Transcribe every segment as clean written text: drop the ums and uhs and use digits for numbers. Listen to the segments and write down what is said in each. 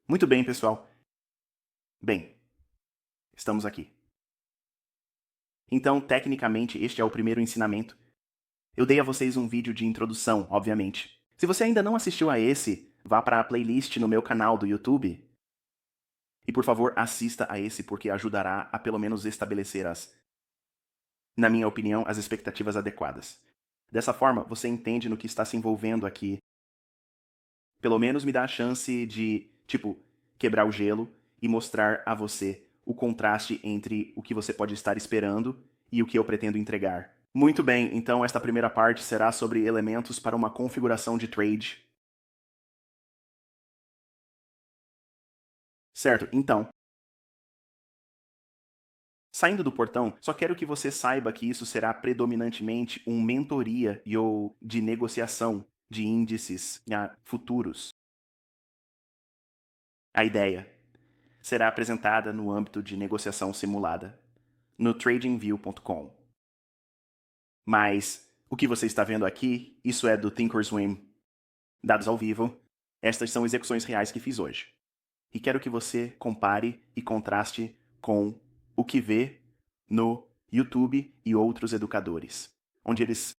Muito bem, pessoal. Bem, estamos aqui. Então, tecnicamente, este é o primeiro ensinamento. Eu dei a vocês um vídeo de introdução, obviamente. Se você ainda não assistiu a esse, vá para a playlist no meu canal do YouTube e, por favor, assista a esse porque ajudará a pelo menos estabelecer na minha opinião, as expectativas adequadas. Dessa forma, você entende no que está se envolvendo aqui. Pelo menos me dá a chance de, tipo, quebrar o gelo e mostrar a você o contraste entre o que você pode estar esperando e o que eu pretendo entregar. Muito bem, então esta primeira parte será sobre elementos para uma configuração de trade. Certo, então, saindo do portão, só quero que você saiba que isso será predominantemente um mentoria e ou de negociação de índices futuros. A ideia será apresentada no âmbito de negociação simulada, no tradingview.com. Mas o que você está vendo aqui, isso é do Thinkorswim, dados ao vivo. Estas são execuções reais que fiz hoje. E quero que você compare e contraste com o que vê no YouTube e outros educadores, onde eles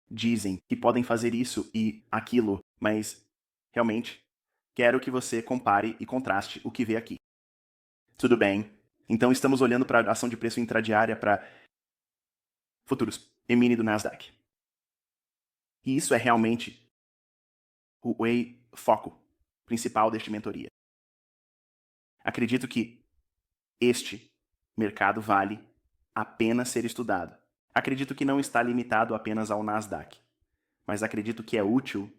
dizem que podem fazer isso e aquilo, mas realmente quero que você compare e contraste o que vê aqui. Tudo bem? Então estamos olhando para a ação de preço intradiária para futuros E-mini do Nasdaq. E isso é realmente o foco principal deste mentoria. Acredito que este mercado vale a pena ser estudado. Acredito que não está limitado apenas ao Nasdaq, mas acredito que é útil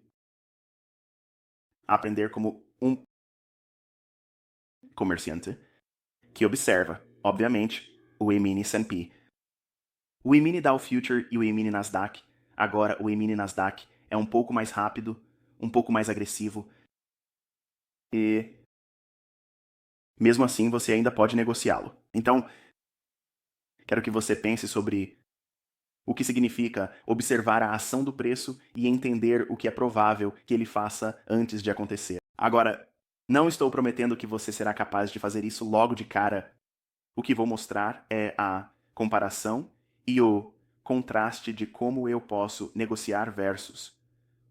aprender como um comerciante que observa, obviamente, o E-mini S&P. O E-mini Dow Future e o E-mini Nasdaq. Agora, o E-mini Nasdaq é um pouco mais rápido, um pouco mais agressivo, e mesmo assim você ainda pode negociá-lo. Então, quero que você pense sobre o que significa observar a ação do preço e entender o que é provável que ele faça antes de acontecer. Agora, não estou prometendo que você será capaz de fazer isso logo de cara. O que vou mostrar é a comparação e o contraste de como eu posso negociar versus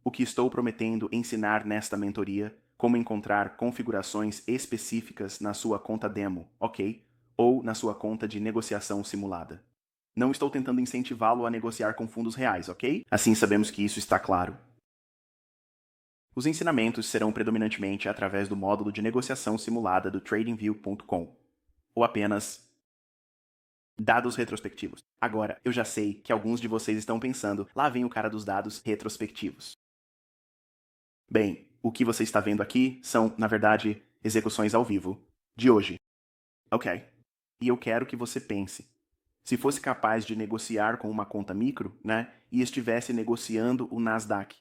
o que estou prometendo ensinar nesta mentoria, como encontrar configurações específicas na sua conta demo, ok? Ou na sua conta de negociação simulada. Não estou tentando incentivá-lo a negociar com fundos reais, ok? Assim sabemos que isso está claro. Os ensinamentos serão predominantemente através do módulo de negociação simulada do TradingView.com, ou apenas dados retrospectivos. Agora, eu já sei que alguns de vocês estão pensando, lá vem o cara dos dados retrospectivos. Bem, o que você está vendo aqui são, na verdade, execuções ao vivo, de hoje. Ok. E eu quero que você pense. Se fosse capaz de negociar com uma conta micro, né, e estivesse negociando o Nasdaq,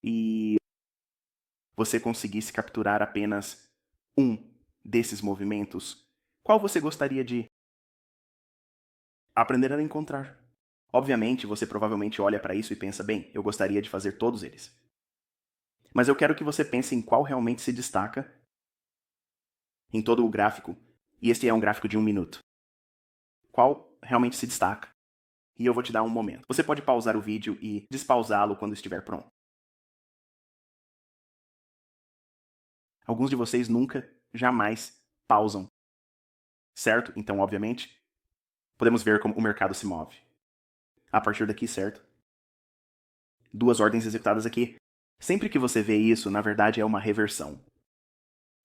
e você conseguisse capturar apenas um desses movimentos, qual você gostaria de aprender a encontrar? Obviamente, você provavelmente olha para isso e pensa, bem, eu gostaria de fazer todos eles. Mas eu quero que você pense em qual realmente se destaca em todo o gráfico, e este é um gráfico de 1 minuto. Qual realmente se destaca? E eu vou te dar um momento. Você pode pausar o vídeo e despausá-lo quando estiver pronto. Alguns de vocês nunca, jamais pausam, certo? Então, obviamente, podemos ver como o mercado se move. A partir daqui, certo? Duas ordens executadas aqui. Sempre que você vê isso, na verdade é uma reversão.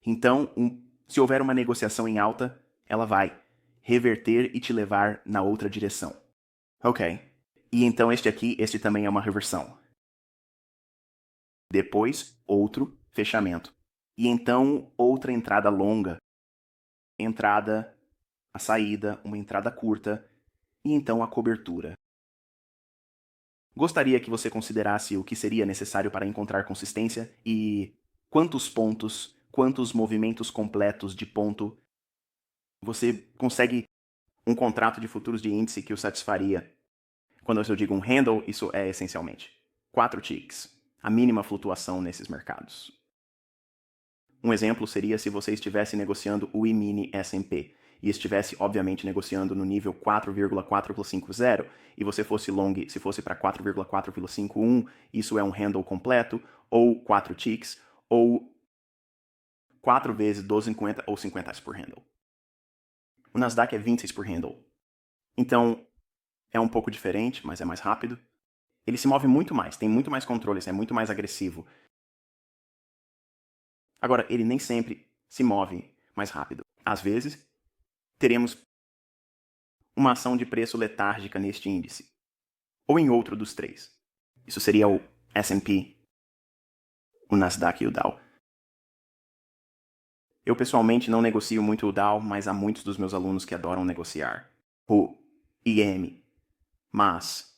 Então, se houver uma negociação em alta, ela vai reverter e te levar na outra direção. Ok. E então este também é uma reversão. Depois, outro fechamento. E então, outra entrada longa. Entrada, a saída, uma entrada curta. E então a cobertura. Gostaria que você considerasse o que seria necessário para encontrar consistência e quantos pontos, quantos movimentos completos de ponto você consegue um contrato de futuros de índice que o satisfaria. Quando eu digo um handle, isso é essencialmente 4 ticks, a mínima flutuação nesses mercados. Um exemplo seria se você estivesse negociando o E-mini S&P e estivesse, obviamente, negociando no nível 4,450 e você fosse long, se fosse para 4,451, isso é um handle completo, ou 4 ticks, ou 4 vezes 12,50 ou 50 por handle. O Nasdaq é 26 por handle. Então, é um pouco diferente, mas é mais rápido. Ele se move muito mais, tem muito mais controle, é muito mais agressivo. Agora, ele nem sempre se move mais rápido. Às vezes, teremos uma ação de preço letárgica neste índice, ou em outro dos três. Isso seria o S&P, o Nasdaq e o Dow. Eu pessoalmente não negocio muito o Dow, mas há muitos dos meus alunos que adoram negociar o IM, mas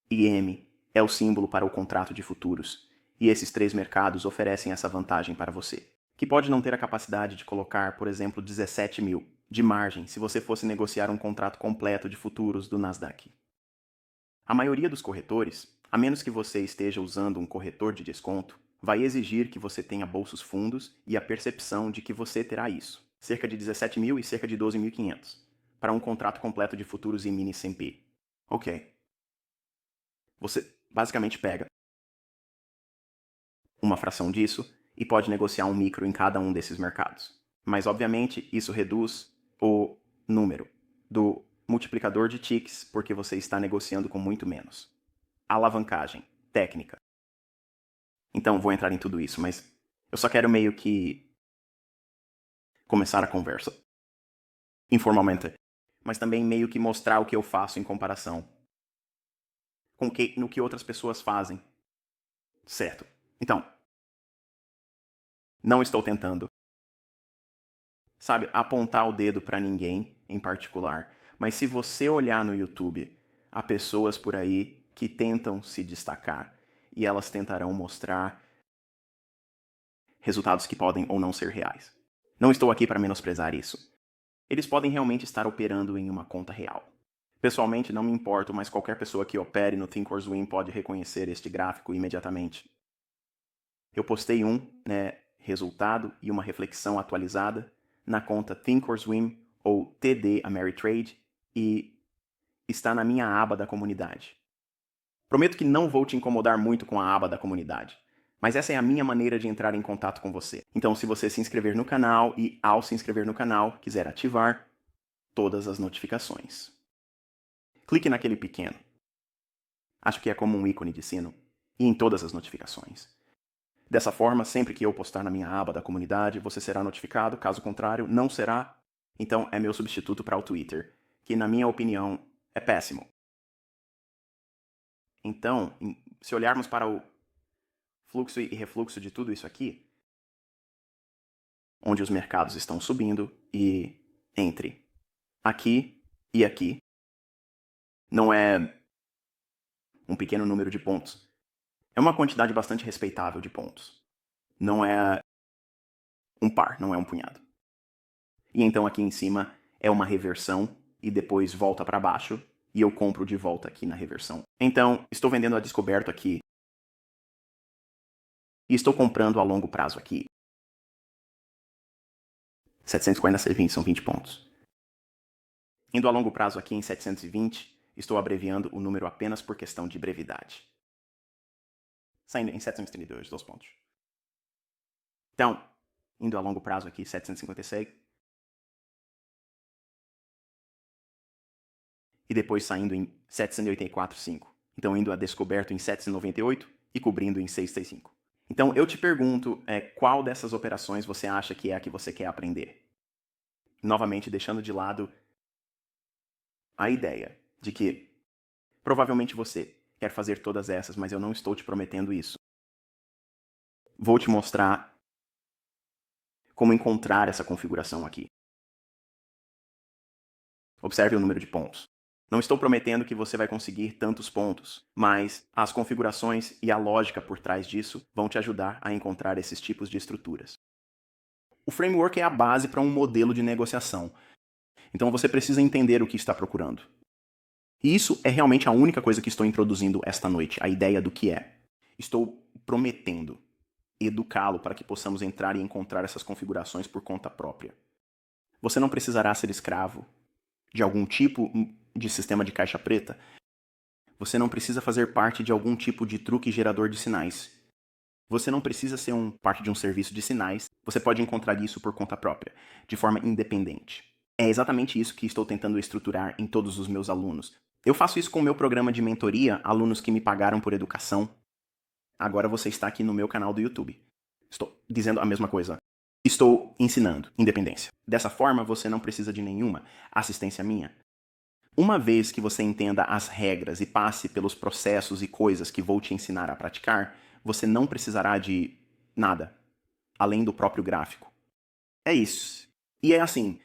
IM é o símbolo para o contrato de futuros, e esses três mercados oferecem essa vantagem para você, que pode não ter a capacidade de colocar, por exemplo, 17 mil de margem se você fosse negociar um contrato completo de futuros do Nasdaq. A maioria dos corretores, a menos que você esteja usando um corretor de desconto, vai exigir que você tenha bolsos fundos e a percepção de que você terá isso, cerca de 17 mil e cerca de 12.500, para um contrato completo de futuros em mini S&P. Ok. Você basicamente pega uma fração disso e pode negociar um micro em cada um desses mercados. Mas, obviamente, isso reduz o número do multiplicador de ticks porque você está negociando com muito menos. Alavancagem, técnica. Então, vou entrar em tudo isso, mas eu só quero meio que começar a conversa informalmente, mas também meio que mostrar o que eu faço em comparação com no que outras pessoas fazem. Certo. Então, não estou tentando, sabe, apontar o dedo para ninguém em particular, mas se você olhar no YouTube, há pessoas por aí que tentam se destacar e elas tentarão mostrar resultados que podem ou não ser reais. Não estou aqui para menosprezar isso. Eles podem realmente estar operando em uma conta real. Pessoalmente, não me importo, mas qualquer pessoa que opere no Thinkorswim pode reconhecer este gráfico imediatamente. Eu postei resultado e uma reflexão atualizada na conta Thinkorswim ou TD Ameritrade e está na minha aba da comunidade. Prometo que não vou te incomodar muito com a aba da comunidade, mas essa é a minha maneira de entrar em contato com você. Então, se você se inscrever no canal e, ao se inscrever no canal, quiser ativar todas as notificações, clique naquele pequeno. Acho que é como um ícone de sino. E em todas as notificações. Dessa forma, sempre que eu postar na minha aba da comunidade, você será notificado. Caso contrário, não será. Então, é meu substituto para o Twitter, que, na minha opinião, é péssimo. Então, se olharmos para o fluxo e refluxo de tudo isso aqui, onde os mercados estão subindo e entre aqui e aqui, não é um pequeno número de pontos. É uma quantidade bastante respeitável de pontos. Não é um par, não é um punhado. E então aqui em cima é uma reversão e depois volta para baixo e eu compro de volta aqui na reversão. Então, estou vendendo a descoberto aqui e estou comprando a longo prazo aqui. 740 C20 são 20 pontos. Indo a longo prazo aqui em 720, estou abreviando o número apenas por questão de brevidade. Saindo em 732, 2 pontos. Então, indo a longo prazo aqui, 756. E depois saindo em 784,5. Então, indo a descoberto em 798 e cobrindo em 665. Então, eu te pergunto, qual dessas operações você acha que é a que você quer aprender? Novamente, deixando de lado a ideia de que provavelmente você quer fazer todas essas, mas eu não estou te prometendo isso. Vou te mostrar como encontrar essa configuração aqui. Observe o número de pontos. Não estou prometendo que você vai conseguir tantos pontos, mas as configurações e a lógica por trás disso vão te ajudar a encontrar esses tipos de estruturas. O framework é a base para um modelo de negociação. Então você precisa entender o que está procurando. E isso é realmente a única coisa que estou introduzindo esta noite, a ideia do que é. Estou prometendo educá-lo para que possamos entrar e encontrar essas configurações por conta própria. Você não precisará ser escravo de algum tipo de sistema de caixa preta. Você não precisa fazer parte de algum tipo de truque gerador de sinais. Você não precisa ser parte de um serviço de sinais. Você pode encontrar isso por conta própria, de forma independente. É exatamente isso que estou tentando estruturar em todos os meus alunos. Eu faço isso com o meu programa de mentoria, alunos que me pagaram por educação. Agora você está aqui no meu canal do YouTube. Estou dizendo a mesma coisa. Estou ensinando independência. Dessa forma, você não precisa de nenhuma assistência minha. Uma vez que você entenda as regras e passe pelos processos e coisas que vou te ensinar a praticar, você não precisará de nada, além do próprio gráfico. É isso. E é assim,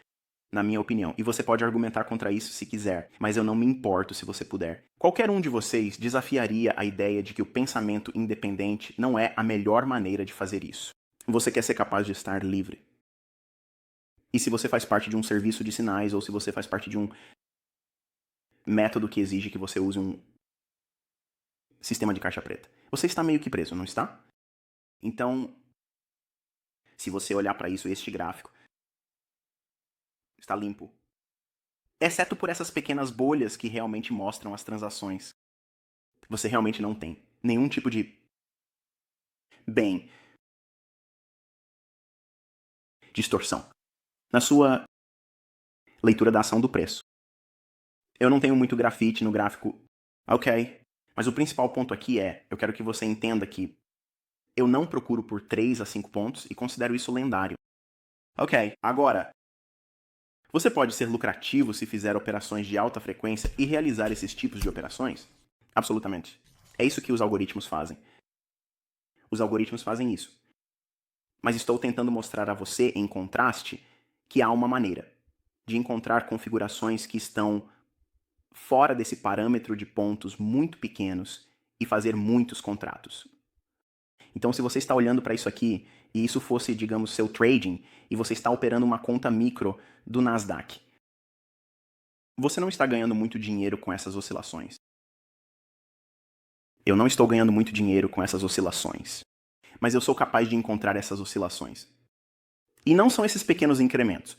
na minha opinião. E você pode argumentar contra isso se quiser, mas eu não me importo se você puder. Qualquer um de vocês desafiaria a ideia de que o pensamento independente não é a melhor maneira de fazer isso. Você quer ser capaz de estar livre. E se você faz parte de um serviço de sinais, ou se você faz parte de um método que exige que você use um sistema de caixa preta, você está meio que preso, não está? Então, se você olhar para isso, este gráfico está limpo. Exceto por essas pequenas bolhas que realmente mostram as transações. Você realmente não tem nenhum tipo de distorção na sua leitura da ação do preço. Eu não tenho muito grafite no gráfico, ok? Mas o principal ponto aqui eu quero que você entenda que eu não procuro por 3 a 5 pontos e considero isso lendário. Ok, agora, você pode ser lucrativo se fizer operações de alta frequência e realizar esses tipos de operações? Absolutamente. É isso que os algoritmos fazem. Os algoritmos fazem isso. Mas estou tentando mostrar a você, em contraste, que há uma maneira de encontrar configurações que estão fora desse parâmetro de pontos muito pequenos e fazer muitos contratos. Então, se você está olhando para isso aqui e isso fosse, digamos, seu trading e você está operando uma conta micro do Nasdaq, você não está ganhando muito dinheiro com essas oscilações. Eu não estou ganhando muito dinheiro com essas oscilações, mas eu sou capaz de encontrar essas oscilações. E não são esses pequenos incrementos.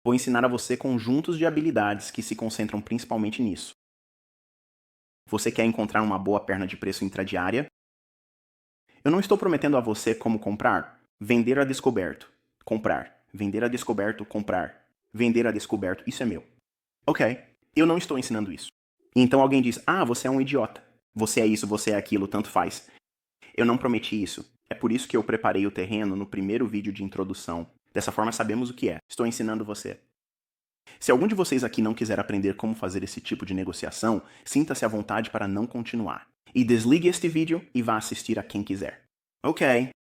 Vou ensinar a você conjuntos de habilidades que se concentram principalmente nisso. Você quer encontrar uma boa perna de preço intradiária? Eu não estou prometendo a você como comprar, vender a descoberto, comprar, vender a descoberto, comprar, vender a descoberto, isso é meu. Ok, eu não estou ensinando isso. E então alguém diz, você é um idiota. Você é isso, você é aquilo, tanto faz. Eu não prometi isso. É por isso que eu preparei o terreno no primeiro vídeo de introdução. Dessa forma sabemos o que é. Estou ensinando você. Se algum de vocês aqui não quiser aprender como fazer esse tipo de negociação, sinta-se à vontade para não continuar. E desligue este vídeo e vá assistir a quem quiser. Ok,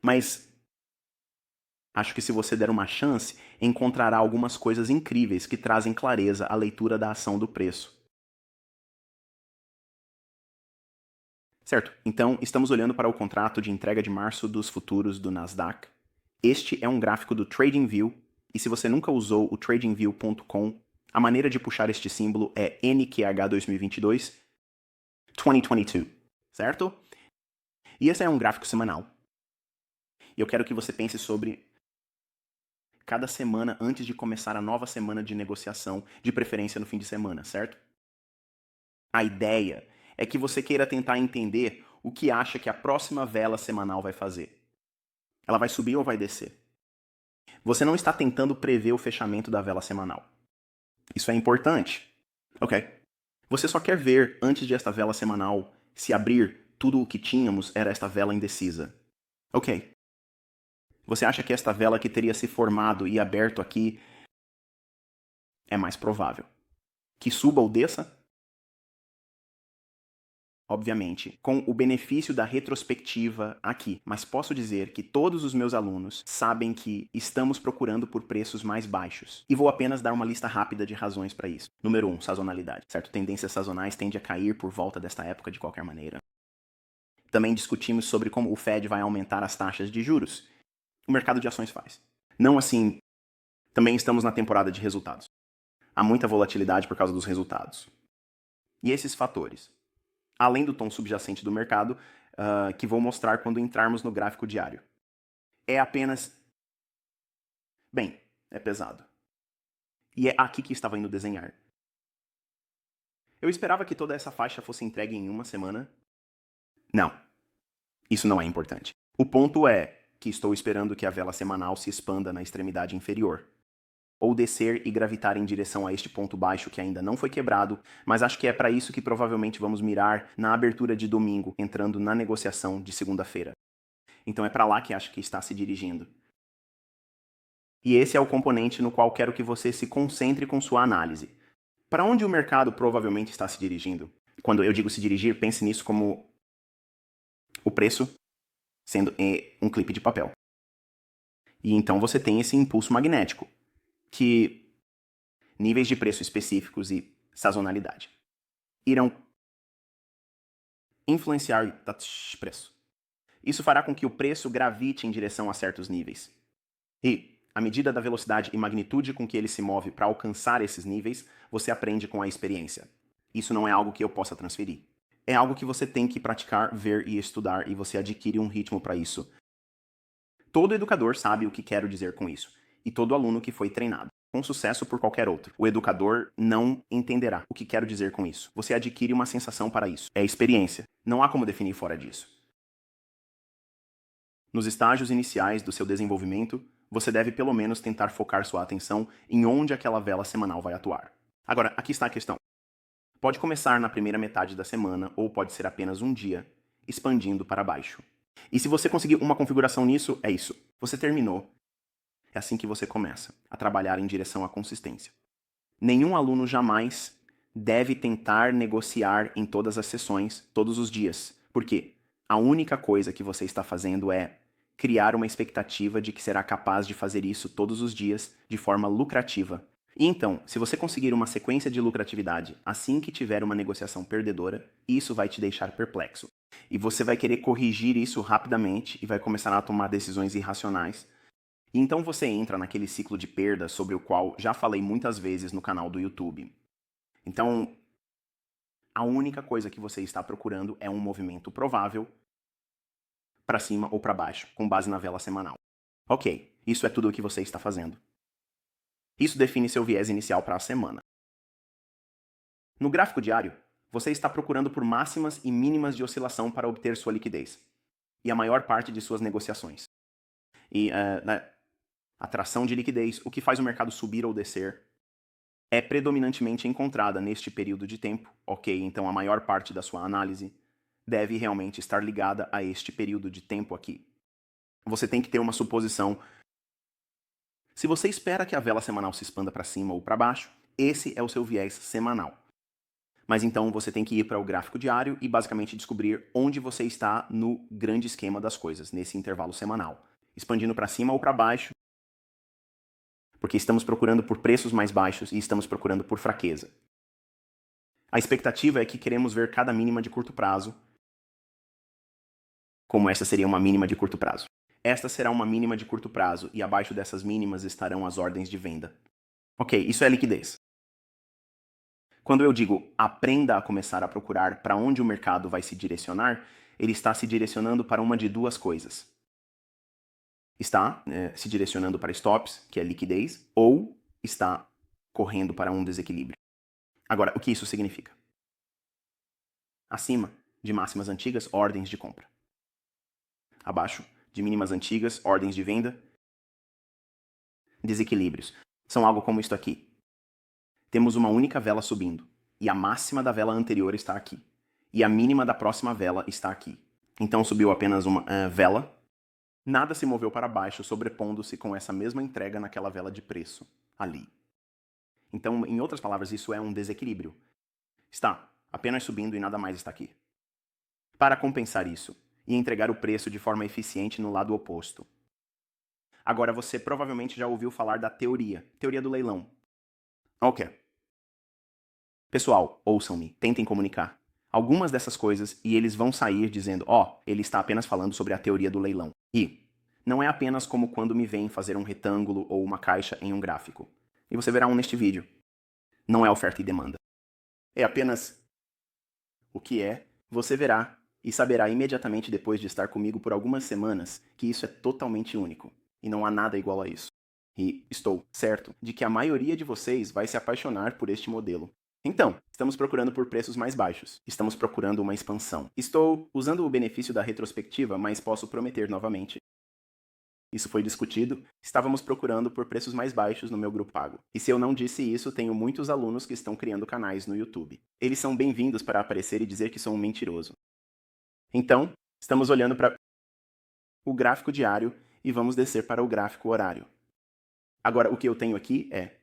mas acho que se você der uma chance, encontrará algumas coisas incríveis que trazem clareza à leitura da ação do preço. Certo, então estamos olhando para o contrato de entrega de março dos futuros do Nasdaq. Este é um gráfico do TradingView, e se você nunca usou o TradingView.com, a maneira de puxar este símbolo é NQH 2022, certo? E esse é um gráfico semanal. E eu quero que você pense sobre cada semana antes de começar a nova semana de negociação, de preferência no fim de semana, certo? A ideia é que você queira tentar entender o que acha que a próxima vela semanal vai fazer. Ela vai subir ou vai descer? Você não está tentando prever o fechamento da vela semanal. Isso é importante. Ok. Você só quer ver, antes de esta vela semanal se abrir, tudo o que tínhamos era esta vela indecisa. Ok. Você acha que esta vela que teria se formado e aberto aqui é mais provável? Que suba ou desça? Obviamente, com o benefício da retrospectiva aqui, mas posso dizer que todos os meus alunos sabem que estamos procurando por preços mais baixos. E vou apenas dar uma lista rápida de razões para isso. Número 1, sazonalidade. Certo? Tendências sazonais tendem a cair por volta desta época de qualquer maneira. Também discutimos sobre como o Fed vai aumentar as taxas de juros. O mercado de ações faz. Não assim, também estamos na temporada de resultados. Há muita volatilidade por causa dos resultados. E esses fatores, além do tom subjacente do mercado, que vou mostrar quando entrarmos no gráfico diário. É apenas... Bem, é pesado. E é aqui que estava indo desenhar. Eu esperava que toda essa faixa fosse entregue em uma semana. Não, isso não é importante. O ponto é que estou esperando que a vela semanal se expanda na extremidade inferior, ou descer e gravitar em direção a este ponto baixo que ainda não foi quebrado, mas acho que é para isso que provavelmente vamos mirar na abertura de domingo, entrando na negociação de segunda-feira. Então é para lá que acho que está se dirigindo. E esse é o componente no qual quero que você se concentre com sua análise. Para onde o mercado provavelmente está se dirigindo? Quando eu digo se dirigir, pense nisso como o preço sendo um clipe de papel. E então você tem esse impulso magnético, que níveis de preço específicos e sazonalidade irão influenciar o preço. Isso fará com que o preço gravite em direção a certos níveis. E, à medida da velocidade e magnitude com que ele se move para alcançar esses níveis, você aprende com a experiência. Isso não é algo que eu possa transferir. É algo que você tem que praticar, ver e estudar, e você adquire um ritmo para isso. Todo educador sabe o que quero dizer com isso, e todo aluno que foi treinado, com sucesso por qualquer outro. O educador não entenderá o que quero dizer com isso. Você adquire uma sensação para isso. É experiência. Não há como definir fora disso. Nos estágios iniciais do seu desenvolvimento, você deve pelo menos tentar focar sua atenção em onde aquela vela semanal vai atuar. Agora, aqui está a questão. Pode começar na primeira metade da semana, ou pode ser apenas um dia, expandindo para baixo. E se você conseguir uma configuração nisso, é isso. Você terminou. É assim que você começa a trabalhar em direção à consistência. Nenhum aluno jamais deve tentar negociar em todas as sessões, todos os dias. Por quê? A única coisa que você está fazendo é criar uma expectativa de que será capaz de fazer isso todos os dias de forma lucrativa. E então, se você conseguir uma sequência de lucratividade assim que tiver uma negociação perdedora, isso vai te deixar perplexo. E você vai querer corrigir isso rapidamente e vai começar a tomar decisões irracionais. E então você entra naquele ciclo de perda sobre o qual já falei muitas vezes no canal do YouTube. Então, a única coisa que você está procurando é um movimento provável para cima ou para baixo, com base na vela semanal. Ok, isso é tudo o que você está fazendo. Isso define seu viés inicial para a semana. No gráfico diário, você está procurando por máximas e mínimas de oscilação para obter sua liquidez e a maior parte de suas negociações. E na atração de liquidez, o que faz o mercado subir ou descer, é predominantemente encontrada neste período de tempo. Ok, então a maior parte da sua análise deve realmente estar ligada a este período de tempo aqui. Você tem que ter uma suposição. Se você espera que a vela semanal se expanda para cima ou para baixo, esse é o seu viés semanal. Mas então você tem que ir para o gráfico diário e basicamente descobrir onde você está no grande esquema das coisas, nesse intervalo semanal. Expandindo para cima ou para baixo, porque estamos procurando por preços mais baixos e estamos procurando por fraqueza. A expectativa é que queremos ver cada mínima de curto prazo, como essa seria uma mínima de curto prazo. Esta será uma mínima de curto prazo e abaixo dessas mínimas estarão as ordens de venda. Ok, isso é liquidez. Quando eu digo aprenda a começar a procurar para onde o mercado vai se direcionar, ele está se direcionando para uma de duas coisas. Está se direcionando para stops, que é liquidez, ou está correndo para um desequilíbrio. Agora, o que isso significa? Acima de máximas antigas, ordens de compra. Abaixo de mínimas antigas, ordens de venda. Desequilíbrios. São algo como isto aqui. Temos uma única vela subindo, e a máxima da vela anterior está aqui, e a mínima da próxima vela está aqui. Então subiu apenas uma vela, nada se moveu para baixo, sobrepondo-se com essa mesma entrega naquela vela de preço, ali. Então, em outras palavras, isso é um desequilíbrio. Está apenas subindo e nada mais está aqui. Para compensar isso, e entregar o preço de forma eficiente no lado oposto. Agora, você provavelmente já ouviu falar da teoria do leilão. Ok. Pessoal, ouçam-me, tentem comunicar. Algumas dessas coisas e eles vão sair dizendo, ele está apenas falando sobre a teoria do leilão. E não é apenas como quando me veem fazer um retângulo ou uma caixa em um gráfico. E você verá um neste vídeo. Não é oferta e demanda. É apenas o que é, você verá E saberá imediatamente depois de estar comigo por algumas semanas que isso é totalmente único, e não há nada igual a isso. E estou certo de que a maioria de vocês vai se apaixonar por este modelo. Então, estamos procurando por preços mais baixos. Estamos procurando uma expansão. Estou usando o benefício da retrospectiva, mas posso prometer novamente. Isso foi discutido. Estávamos procurando por preços mais baixos no meu grupo pago. E se eu não disse isso, tenho muitos alunos que estão criando canais no YouTube. Eles são bem-vindos para aparecer e dizer que sou um mentiroso. Então, estamos olhando para o gráfico diário e vamos descer para o gráfico horário. Agora, o que eu tenho aqui é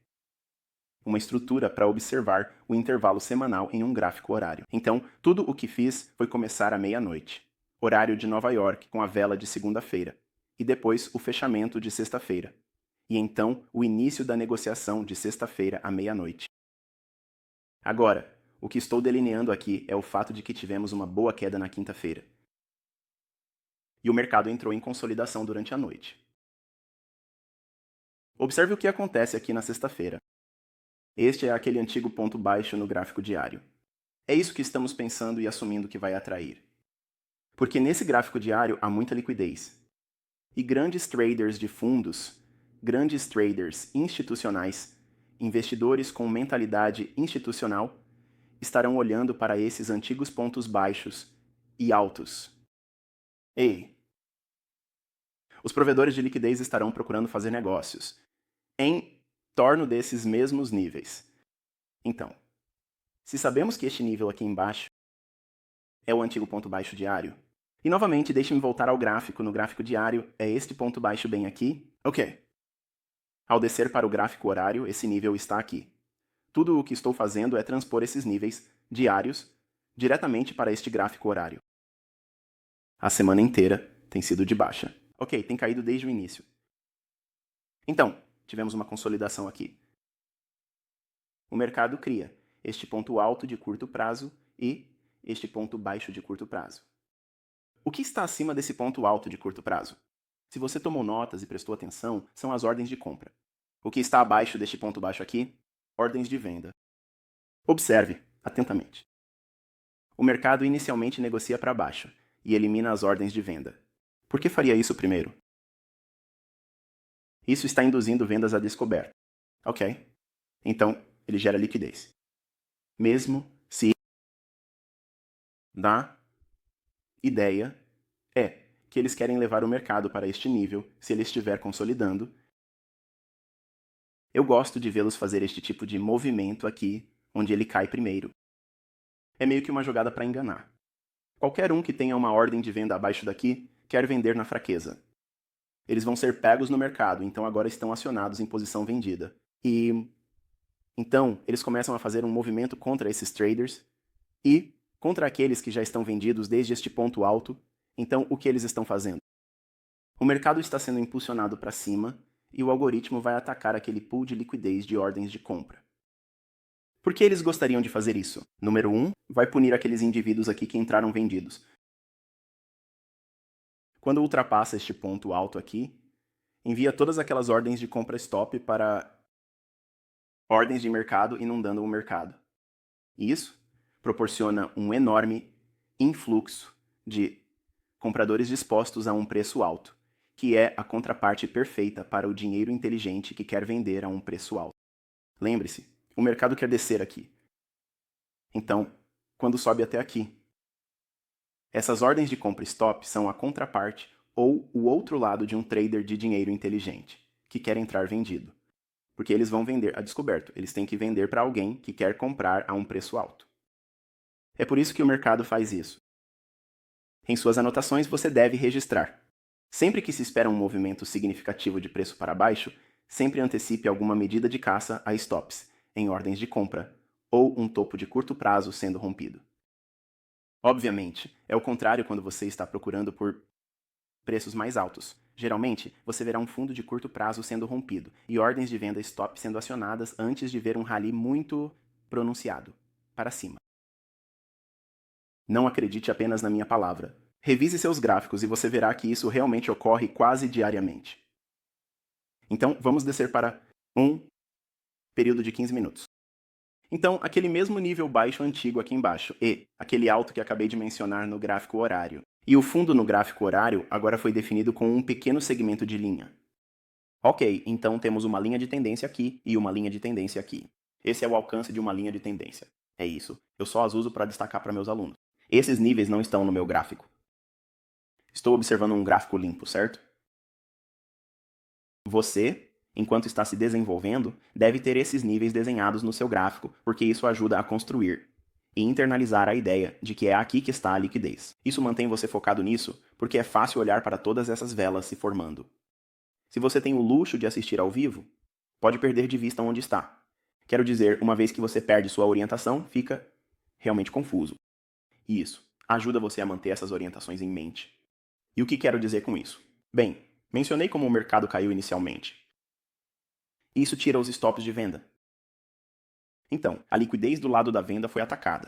uma estrutura para observar o intervalo semanal em um gráfico horário. Então, tudo o que fiz foi começar à meia-noite, horário de Nova York, com a vela de segunda-feira, e depois o fechamento de sexta-feira, e então o início da negociação de sexta-feira à meia-noite. Agora, o que estou delineando aqui é o fato de que tivemos uma boa queda na quinta-feira. E o mercado entrou em consolidação durante a noite. Observe o que acontece aqui na sexta-feira. Este é aquele antigo ponto baixo no gráfico diário. É isso que estamos pensando e assumindo que vai atrair. Porque nesse gráfico diário há muita liquidez. E grandes traders de fundos, grandes traders institucionais, investidores com mentalidade institucional, estarão olhando para esses antigos pontos baixos e altos. Ei! Os provedores de liquidez estarão procurando fazer negócios em torno desses mesmos níveis. Então, se sabemos que este nível aqui embaixo é o antigo ponto baixo diário, e novamente deixe-me voltar ao gráfico. No gráfico diário, é este ponto baixo bem aqui? Ok. Ao descer para o gráfico horário, esse nível está aqui. Tudo o que estou fazendo é transpor esses níveis diários diretamente para este gráfico horário. A semana inteira tem sido de baixa. Ok, tem caído desde o início. Então, tivemos uma consolidação aqui. O mercado cria este ponto alto de curto prazo e este ponto baixo de curto prazo. O que está acima desse ponto alto de curto prazo? Se você tomou notas e prestou atenção, são as ordens de compra. O que está abaixo deste ponto baixo aqui? Ordens de venda. Observe atentamente. O mercado inicialmente negocia para baixo e elimina as ordens de venda. Por que faria isso primeiro? Isso está induzindo vendas a descoberto. Ok. Então, ele gera liquidez. Mesmo se da ideia é que eles querem levar o mercado para este nível se ele estiver consolidando. Eu gosto de vê-los fazer este tipo de movimento aqui, onde ele cai primeiro. É meio que uma jogada para enganar. Qualquer um que tenha uma ordem de venda abaixo daqui quer vender na fraqueza. Eles vão ser pegos no mercado, então agora estão acionados em posição vendida. E então eles começam a fazer um movimento contra esses traders e contra aqueles que já estão vendidos desde este ponto alto. Então o que eles estão fazendo? O mercado está sendo impulsionado para cima e o algoritmo vai atacar aquele pool de liquidez de ordens de compra. Por que eles gostariam de fazer isso? Número 1, vai punir aqueles indivíduos aqui que entraram vendidos. Quando ultrapassa este ponto alto aqui, envia todas aquelas ordens de compra stop para ordens de mercado inundando o mercado. Isso proporciona um enorme influxo de compradores dispostos a um preço alto, que é a contraparte perfeita para o dinheiro inteligente que quer vender a um preço alto. Lembre-se, o mercado quer descer aqui. Então, quando sobe até aqui, essas ordens de compra stop são a contraparte ou o outro lado de um trader de dinheiro inteligente, que quer entrar vendido. Porque eles vão vender a descoberto, eles têm que vender para alguém que quer comprar a um preço alto. É por isso que o mercado faz isso. Em suas anotações você deve registrar. Sempre que se espera um movimento significativo de preço para baixo, sempre antecipe alguma medida de caça a stops, em ordens de compra, ou um topo de curto prazo sendo rompido. Obviamente, é o contrário quando você está procurando por preços mais altos. Geralmente, você verá um fundo de curto prazo sendo rompido e ordens de venda stop sendo acionadas antes de ver um rally muito pronunciado para cima. Não acredite apenas na minha palavra. Revise seus gráficos e você verá que isso realmente ocorre quase diariamente. Então, vamos descer para um período de 15 minutos. Então, aquele mesmo nível baixo antigo aqui embaixo, e aquele alto que acabei de mencionar no gráfico horário. E o fundo no gráfico horário agora foi definido com um pequeno segmento de linha. Ok, então temos uma linha de tendência aqui e uma linha de tendência aqui. Esse é o alcance de uma linha de tendência. É isso. Eu só as uso para destacar para meus alunos. Esses níveis não estão no meu gráfico. Estou observando um gráfico limpo, certo? Você, enquanto está se desenvolvendo, deve ter esses níveis desenhados no seu gráfico, porque isso ajuda a construir e internalizar a ideia de que é aqui que está a liquidez. Isso mantém você focado nisso, porque é fácil olhar para todas essas velas se formando. Se você tem o luxo de assistir ao vivo, pode perder de vista onde está. Quero dizer, uma vez que você perde sua orientação, fica realmente confuso. E isso ajuda você a manter essas orientações em mente. E o que quero dizer com isso? Bem, mencionei como o mercado caiu inicialmente. Isso tira os stops de venda. Então, a liquidez do lado da venda foi atacada.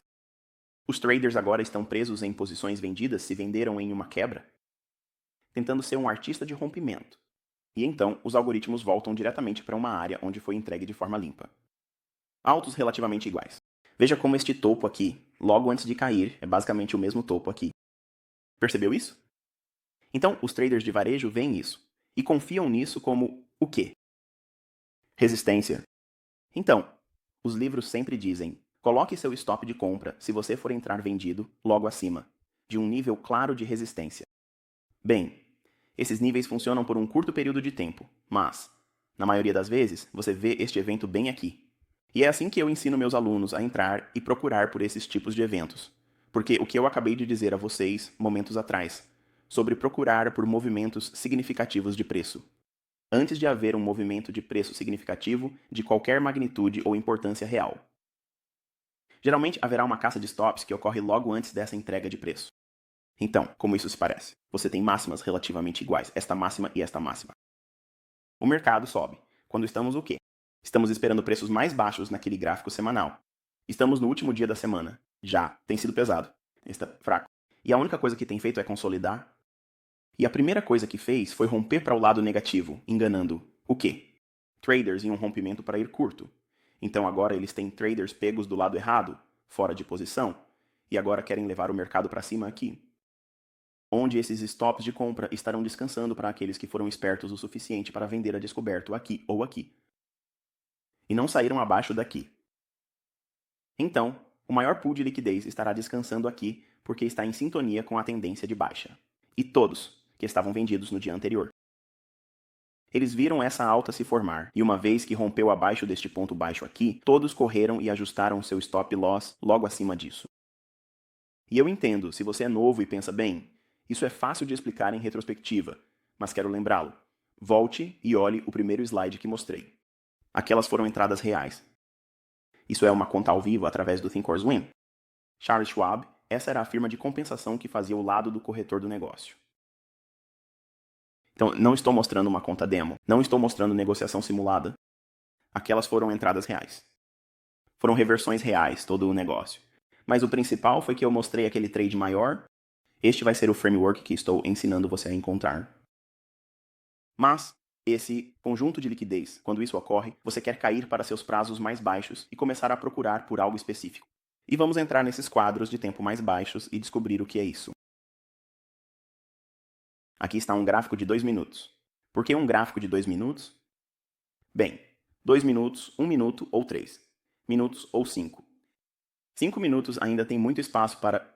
Os traders agora estão presos em posições vendidas se venderam em uma quebra, tentando ser um artista de rompimento. E então, os algoritmos voltam diretamente para uma área onde foi entregue de forma limpa. Altos relativamente iguais. Veja como este topo aqui, logo antes de cair, é basicamente o mesmo topo aqui. Percebeu isso? Então, os traders de varejo veem isso e confiam nisso como o quê? Resistência. Então, os livros sempre dizem: coloque seu stop de compra se você for entrar vendido logo acima de um nível claro de resistência. Bem, esses níveis funcionam por um curto período de tempo, mas, na maioria das vezes, você vê este evento bem aqui. E é assim que eu ensino meus alunos a entrar e procurar por esses tipos de eventos. Porque o que eu acabei de dizer a vocês momentos atrás, sobre procurar por movimentos significativos de preço. Antes de haver um movimento de preço significativo de qualquer magnitude ou importância real. Geralmente haverá uma caça de stops que ocorre logo antes dessa entrega de preço. Então, como isso se parece? Você tem máximas relativamente iguais, esta máxima e esta máxima. O mercado sobe. Quando estamos o quê? Estamos esperando preços mais baixos naquele gráfico semanal. Estamos no último dia da semana. Já tem sido pesado. Está fraco. E a única coisa que tem feito é consolidar. E a primeira coisa que fez foi romper para o lado negativo, enganando o quê? Traders em um rompimento para ir curto. Então agora eles têm traders pegos do lado errado, fora de posição, e agora querem levar o mercado para cima aqui. Onde esses stops de compra estarão descansando para aqueles que foram espertos o suficiente para vender a descoberto aqui ou aqui. E não saíram abaixo daqui. Então, o maior pool de liquidez estará descansando aqui porque está em sintonia com a tendência de baixa. E todos que estavam vendidos no dia anterior. Eles viram essa alta se formar, e uma vez que rompeu abaixo deste ponto baixo aqui, todos correram e ajustaram seu stop loss logo acima disso. E eu entendo, se você é novo e pensa, bem, isso é fácil de explicar em retrospectiva, mas quero lembrá-lo. Volte e olhe o primeiro slide que mostrei. Aquelas foram entradas reais. Isso é uma conta ao vivo através do Thinkorswim. Charles Schwab, essa era a firma de compensação que fazia o lado do corretor do negócio. Então, não estou mostrando uma conta demo, não estou mostrando negociação simulada. Aquelas foram entradas reais. Foram reversões reais, todo o negócio. Mas o principal foi que eu mostrei aquele trade maior. Este vai ser o framework que estou ensinando você a encontrar. Mas, esse conjunto de liquidez, quando isso ocorre, você quer cair para seus prazos mais baixos e começar a procurar por algo específico. E vamos entrar nesses quadros de tempo mais baixos e descobrir o que é isso. Aqui está um gráfico de 2 minutos. Por que um gráfico de 2 minutos? Bem, 2 minutos, 1 minuto ou 3. Minutos ou 5. 5 minutos ainda tem muito espaço para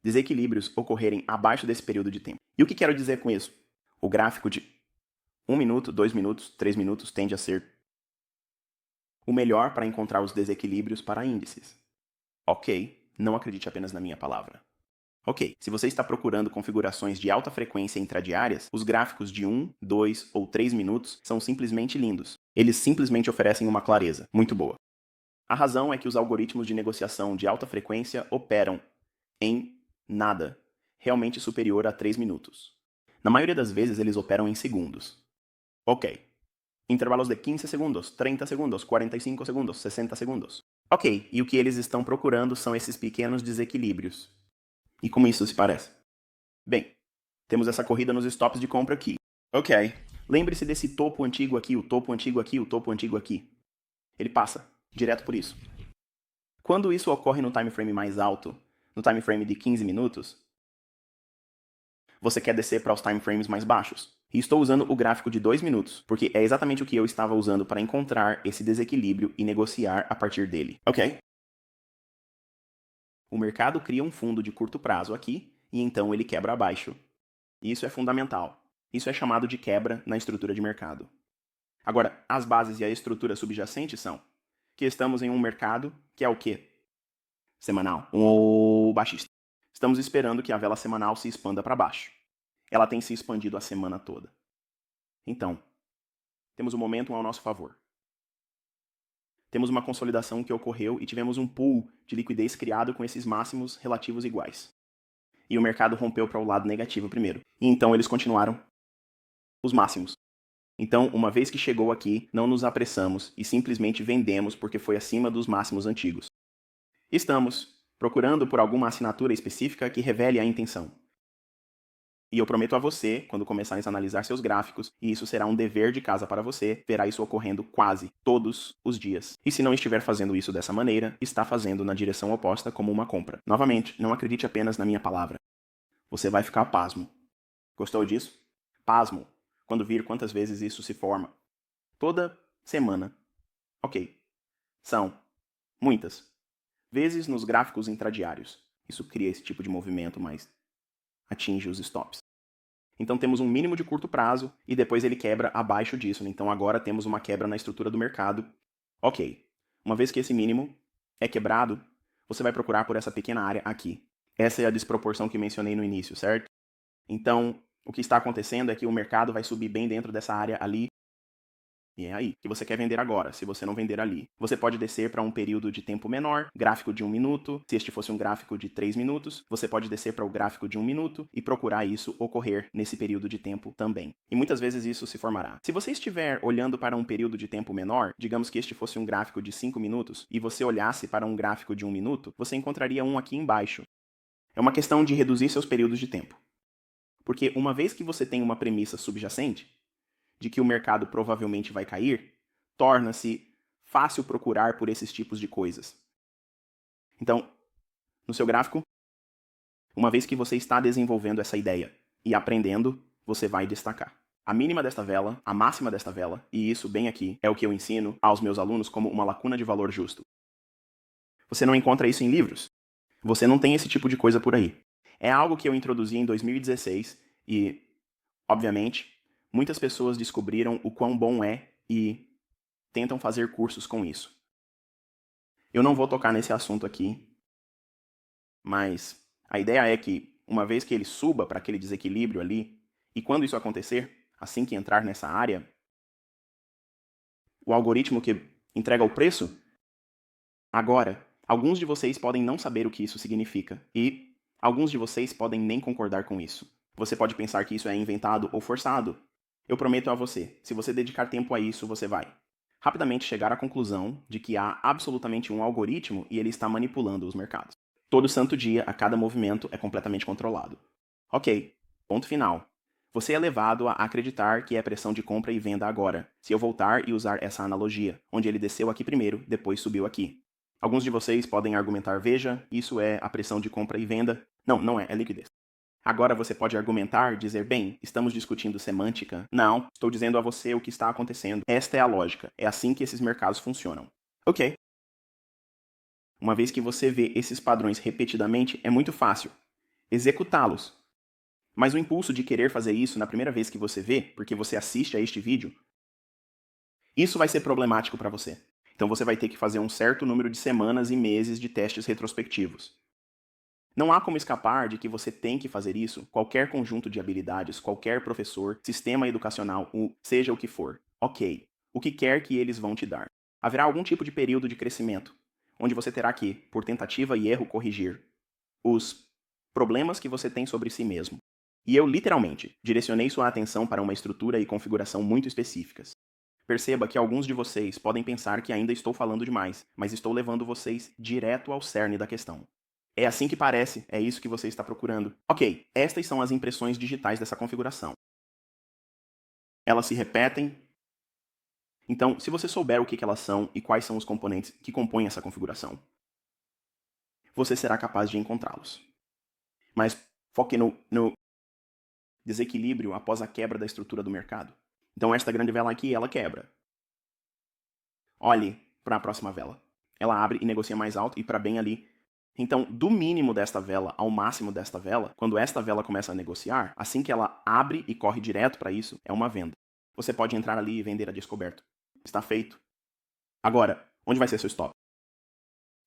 desequilíbrios ocorrerem abaixo desse período de tempo. E o que quero dizer com isso? O gráfico de 1 minuto, 2 minutos, 3 minutos tende a ser o melhor para encontrar os desequilíbrios para índices. Ok, não acredite apenas na minha palavra. Ok, se você está procurando configurações de alta frequência intradiárias, os gráficos de 1, 2 ou 3 minutos são simplesmente lindos. Eles simplesmente oferecem uma clareza muito boa. A razão é que os algoritmos de negociação de alta frequência operam em nada realmente superior a 3 minutos. Na maioria das vezes eles operam em segundos. Ok. Intervalos de 15 segundos, 30 segundos, 45 segundos, 60 segundos. Ok, e o que eles estão procurando são esses pequenos desequilíbrios. E como isso se parece? Bem, temos essa corrida nos stops de compra aqui. Ok, lembre-se desse topo antigo aqui, o topo antigo aqui, o topo antigo aqui. Ele passa direto por isso. Quando isso ocorre no time frame mais alto, no time frame de 15 minutos, você quer descer para os time frames mais baixos. E estou usando o gráfico de 2 minutos, porque é exatamente o que eu estava usando para encontrar esse desequilíbrio e negociar a partir dele. Ok? O mercado cria um fundo de curto prazo aqui, e então ele quebra abaixo. E isso é fundamental. Isso é chamado de quebra na estrutura de mercado. Agora, as bases e a estrutura subjacente são que estamos em um mercado que é o quê? Semanal ou baixista. Estamos esperando que a vela semanal se expanda para baixo. Ela tem se expandido a semana toda. Então, temos o momentum ao nosso favor. Temos uma consolidação que ocorreu e tivemos um pool de liquidez criado com esses máximos relativos iguais. E o mercado rompeu para o lado negativo primeiro. E então eles continuaram os máximos. Então, uma vez que chegou aqui, não nos apressamos e simplesmente vendemos porque foi acima dos máximos antigos. Estamos procurando por alguma assinatura específica que revele a intenção. E eu prometo a você, quando começares a analisar seus gráficos, e isso será um dever de casa para você, verá isso ocorrendo quase todos os dias. E se não estiver fazendo isso dessa maneira, está fazendo na direção oposta como uma compra. Novamente, não acredite apenas na minha palavra. Você vai ficar pasmo. Gostou disso? Pasmo, quando vir quantas vezes isso se forma. Toda semana. Ok. São muitas vezes nos gráficos intradiários. Isso cria esse tipo de movimento, mas atinge os stops. Então temos um mínimo de curto prazo e depois ele quebra abaixo disso. Então agora temos uma quebra na estrutura do mercado. Ok. Uma vez que esse mínimo é quebrado, você vai procurar por essa pequena área aqui. Essa é a desproporção que mencionei no início, certo? Então, o que está acontecendo é que o mercado vai subir bem dentro dessa área ali. E é aí que você quer vender agora, se você não vender ali. Você pode descer para um período de tempo menor, gráfico de 1 minuto. Se este fosse um gráfico de 3 minutos, você pode descer para o gráfico de 1 minuto e procurar isso ocorrer nesse período de tempo também. E muitas vezes isso se formará. Se você estiver olhando para um período de tempo menor, digamos que este fosse um gráfico de 5 minutos, e você olhasse para um gráfico de 1 minuto, você encontraria um aqui embaixo. É uma questão de reduzir seus períodos de tempo. Porque uma vez que você tem uma premissa subjacente, de que o mercado provavelmente vai cair, torna-se fácil procurar por esses tipos de coisas. Então, no seu gráfico, uma vez que você está desenvolvendo essa ideia e aprendendo, você vai destacar a mínima desta vela, a máxima desta vela, e isso bem aqui é o que eu ensino aos meus alunos como uma lacuna de valor justo. Você não encontra isso em livros. Você não tem esse tipo de coisa por aí. É algo que eu introduzi em 2016 e, obviamente, muitas pessoas descobriram o quão bom é e tentam fazer cursos com isso. Eu não vou tocar nesse assunto aqui, mas a ideia é que, uma vez que ele suba para aquele desequilíbrio ali, e quando isso acontecer, assim que entrar nessa área, o algoritmo que entrega o preço, agora, alguns de vocês podem não saber o que isso significa, e alguns de vocês podem nem concordar com isso. Você pode pensar que isso é inventado ou forçado. Eu prometo a você, se você dedicar tempo a isso, você vai rapidamente chegar à conclusão de que há absolutamente um algoritmo e ele está manipulando os mercados. Todo santo dia, a cada movimento, é completamente controlado. Ok, ponto final. Você é levado a acreditar que é pressão de compra e venda agora, se eu voltar e usar essa analogia, onde ele desceu aqui primeiro, depois subiu aqui. Alguns de vocês podem argumentar, veja, isso é a pressão de compra e venda. Não, não é, é liquidez. Agora você pode argumentar, dizer, bem, estamos discutindo semântica. Não, estou dizendo a você o que está acontecendo. Esta é a lógica. É assim que esses mercados funcionam. Ok. Uma vez que você vê esses padrões repetidamente, é muito fácil executá-los. Mas o impulso de querer fazer isso na primeira vez que você vê, porque você assiste a este vídeo, isso vai ser problemático para você. Então você vai ter que fazer um certo número de semanas e meses de testes retrospectivos. Não há como escapar de que você tem que fazer isso, qualquer conjunto de habilidades, qualquer professor, sistema educacional, seja o que for. Ok. O que quer que eles vão te dar. Haverá algum tipo de período de crescimento, onde você terá que, por tentativa e erro, corrigir os problemas que você tem sobre si mesmo. E eu, literalmente, direcionei sua atenção para uma estrutura e configuração muito específicas. Perceba que alguns de vocês podem pensar que ainda estou falando demais, mas estou levando vocês direto ao cerne da questão. É assim que parece, é isso que você está procurando. Ok, estas são as impressões digitais dessa configuração. Elas se repetem. Então, se você souber o que elas são e quais são os componentes que compõem essa configuração, você será capaz de encontrá-los. Mas foque no desequilíbrio após a quebra da estrutura do mercado. Então esta grande vela aqui, ela quebra. Olhe para a próxima vela. Ela abre e negocia mais alto e para bem ali. Então, do mínimo desta vela ao máximo desta vela, quando esta vela começa a negociar, assim que ela abre e corre direto para isso, é uma venda. Você pode entrar ali e vender a descoberto. Está feito. Agora, onde vai ser seu stop?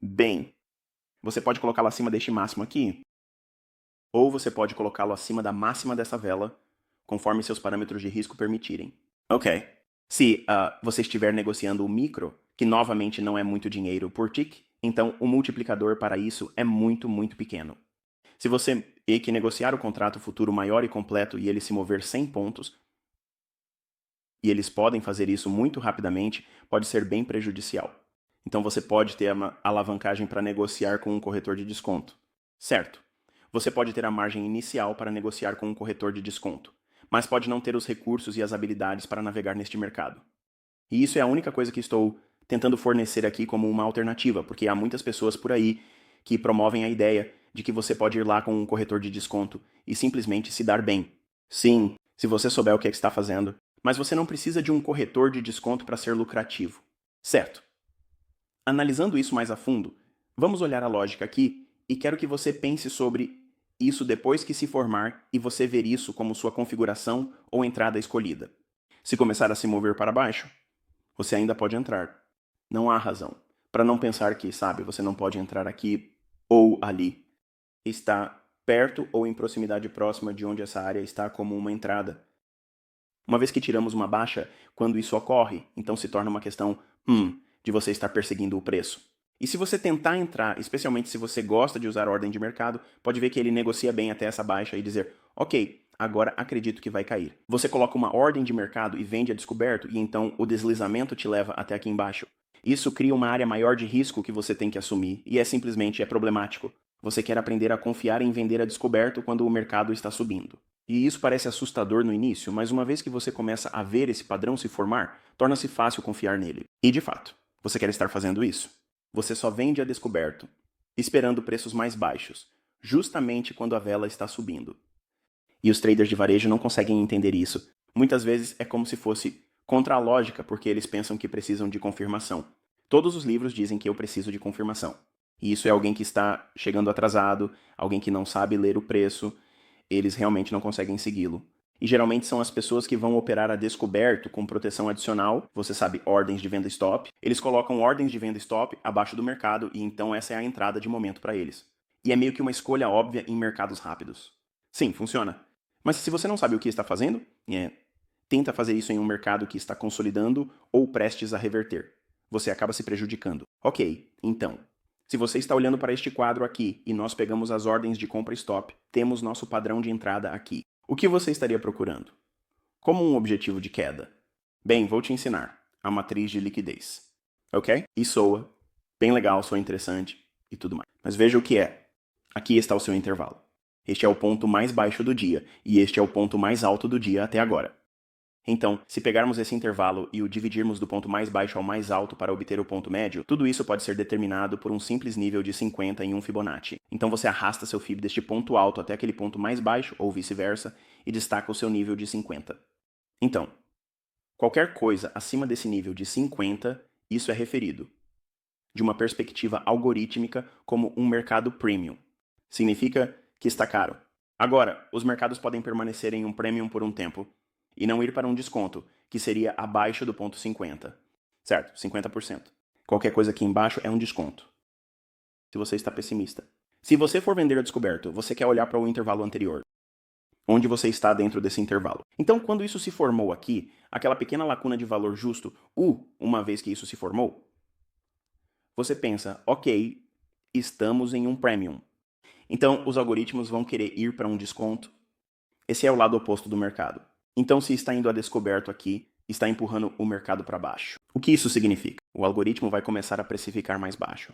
Bem, você pode colocá-lo acima deste máximo aqui, ou você pode colocá-lo acima da máxima dessa vela, conforme seus parâmetros de risco permitirem. Ok. Se você estiver negociando o micro, que novamente não é muito dinheiro por tick, então o multiplicador para isso é muito, muito pequeno. Se você negociar o contrato futuro maior e completo e ele se mover 100 pontos, e eles podem fazer isso muito rapidamente, pode ser bem prejudicial. Então você pode ter uma alavancagem para negociar com um corretor de desconto. Certo. Você pode ter a margem inicial para negociar com um corretor de desconto, mas pode não ter os recursos e as habilidades para navegar neste mercado. E isso é a única coisa que estou tentando fornecer aqui como uma alternativa, porque há muitas pessoas por aí que promovem a ideia de que você pode ir lá com um corretor de desconto e simplesmente se dar bem. Sim, se você souber o que está fazendo, mas você não precisa de um corretor de desconto para ser lucrativo. Certo. Analisando isso mais a fundo, vamos olhar a lógica aqui e quero que você pense sobre isso depois que se formar e você ver isso como sua configuração ou entrada escolhida. Se começar a se mover para baixo, você ainda pode entrar. Não há razão para não pensar que, sabe, você não pode entrar aqui ou ali. Está perto ou em proximidade próxima de onde essa área está como uma entrada. Uma vez que tiramos uma baixa, quando isso ocorre, então se torna uma questão, de você estar perseguindo o preço. E se você tentar entrar, especialmente se você gosta de usar ordem de mercado, pode ver que ele negocia bem até essa baixa e dizer, ok, agora acredito que vai cair. Você coloca uma ordem de mercado e vende a descoberto, e então o deslizamento te leva até aqui embaixo. Isso cria uma área maior de risco que você tem que assumir, e é problemático. Você quer aprender a confiar em vender a descoberto quando o mercado está subindo. E isso parece assustador no início, mas uma vez que você começa a ver esse padrão se formar, torna-se fácil confiar nele. E de fato, você quer estar fazendo isso? Você só vende a descoberto, esperando preços mais baixos, justamente quando a vela está subindo. E os traders de varejo não conseguem entender isso. Muitas vezes é como se fosse contra a lógica, porque eles pensam que precisam de confirmação. Todos os livros dizem que eu preciso de confirmação. E isso é alguém que está chegando atrasado, alguém que não sabe ler o preço, eles realmente não conseguem segui-lo. E geralmente são as pessoas que vão operar a descoberto com proteção adicional, você sabe, ordens de venda stop. Eles colocam ordens de venda stop abaixo do mercado e então essa é a entrada de momento para eles. E é meio que uma escolha óbvia em mercados rápidos. Sim, funciona. Mas se você não sabe o que está fazendo, tenta fazer isso em um mercado que está consolidando ou prestes a reverter. Você acaba se prejudicando. Ok, então, se você está olhando para este quadro aqui e nós pegamos as ordens de compra stop, temos nosso padrão de entrada aqui. O que você estaria procurando? Como um objetivo de queda? Bem, vou te ensinar. A matriz de liquidez. Ok? E soa. Bem legal, soa interessante e tudo mais. Mas veja o que é. Aqui está o seu intervalo. Este é o ponto mais baixo do dia e este é o ponto mais alto do dia até agora. Então, se pegarmos esse intervalo e o dividirmos do ponto mais baixo ao mais alto para obter o ponto médio, tudo isso pode ser determinado por um simples nível de 50 em um Fibonacci. Então você arrasta seu Fib deste ponto alto até aquele ponto mais baixo, ou vice-versa, e destaca o seu nível de 50. Então, qualquer coisa acima desse nível de 50, isso é referido, de uma perspectiva algorítmica, como um mercado premium. Significa que está caro. Agora, os mercados podem permanecer em um premium por um tempo, e não ir para um desconto, que seria abaixo do ponto 50. Certo, 50%. Qualquer coisa aqui embaixo é um desconto. Se você está pessimista. Se você for vender a descoberto, você quer olhar para o intervalo anterior. Onde você está dentro desse intervalo. Então, quando isso se formou aqui, aquela pequena lacuna de valor justo, uma vez que isso se formou, você pensa, ok, estamos em um premium. Então, os algoritmos vão querer ir para um desconto. Esse é o lado oposto do mercado. Então, se está indo a descoberto aqui, está empurrando o mercado para baixo. O que isso significa? O algoritmo vai começar a precificar mais baixo.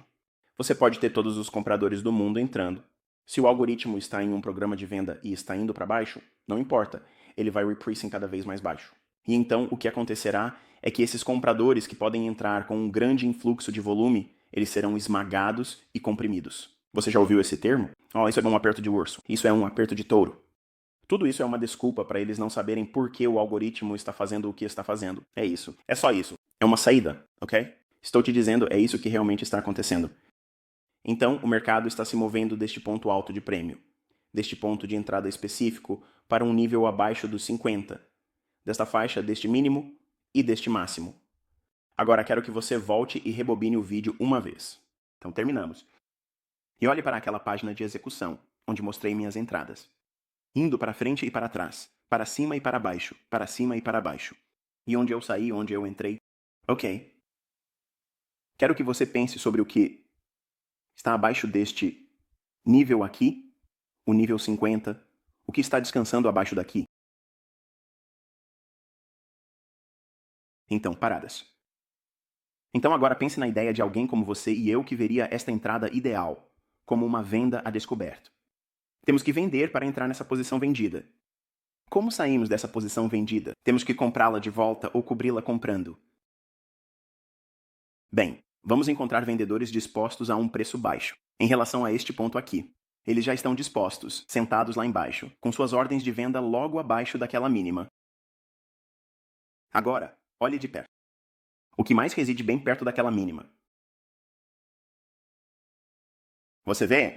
Você pode ter todos os compradores do mundo entrando. Se o algoritmo está em um programa de venda e está indo para baixo, não importa, ele vai repricing cada vez mais baixo. E então, o que acontecerá é que esses compradores que podem entrar com um grande influxo de volume, eles serão esmagados e comprimidos. Você já ouviu esse termo? Isso é um aperto de urso. Isso é um aperto de touro. Tudo isso é uma desculpa para eles não saberem por que o algoritmo está fazendo o que está fazendo. É isso. É só isso. É uma saída, ok? Estou te dizendo, é isso que realmente está acontecendo. Então, o mercado está se movendo deste ponto alto de prêmio, deste ponto de entrada específico, para um nível abaixo dos 50, desta faixa deste mínimo e deste máximo. Agora quero que você volte e rebobine o vídeo uma vez. Então terminamos. E olhe para aquela página de execução, onde mostrei minhas entradas. Indo para frente e para trás, para cima e para baixo, para cima e para baixo. E onde eu saí, onde eu entrei. Ok. Quero que você pense sobre o que está abaixo deste nível aqui, o nível 50, o que está descansando abaixo daqui. Então, paradas. Então agora pense na ideia de alguém como você e eu que veria esta entrada ideal, como uma venda a descoberto. Temos que vender para entrar nessa posição vendida. Como saímos dessa posição vendida? Temos que comprá-la de volta ou cobri-la comprando? Bem, vamos encontrar vendedores dispostos a um preço baixo. Em relação a este ponto aqui, eles já estão dispostos, sentados lá embaixo, com suas ordens de venda logo abaixo daquela mínima. Agora, olhe de perto. O que mais reside bem perto daquela mínima? Você vê?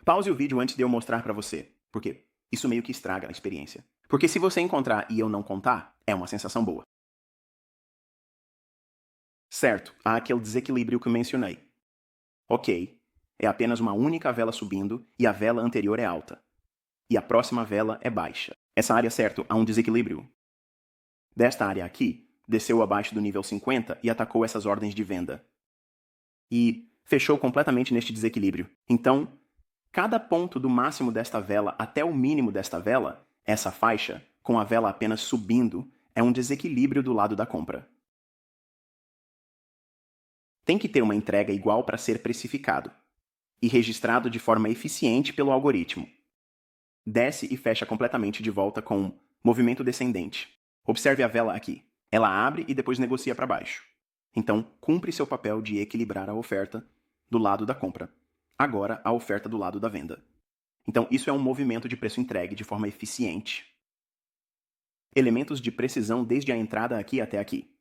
Pause o vídeo antes de eu mostrar para você. Por quê? Isso meio que estraga a experiência. Porque se você encontrar e eu não contar, é uma sensação boa. Certo, há aquele desequilíbrio que mencionei. Ok, é apenas uma única vela subindo e a vela anterior é alta. E a próxima vela é baixa. Essa área, certo, há um desequilíbrio. Desta área aqui, desceu abaixo do nível 50 e atacou essas ordens de venda. E fechou completamente neste desequilíbrio. Então, cada ponto do máximo desta vela até o mínimo desta vela, essa faixa, com a vela apenas subindo, é um desequilíbrio do lado da compra. Tem que ter uma entrega igual para ser precificado e registrado de forma eficiente pelo algoritmo. Desce e fecha completamente de volta com movimento descendente. Observe a vela aqui. Ela abre e depois negocia para baixo. Então, cumpre seu papel de equilibrar a oferta do lado da compra. Agora, a oferta do lado da venda. Então, isso é um movimento de preço entregue de forma eficiente. Elementos de precisão desde a entrada aqui até aqui.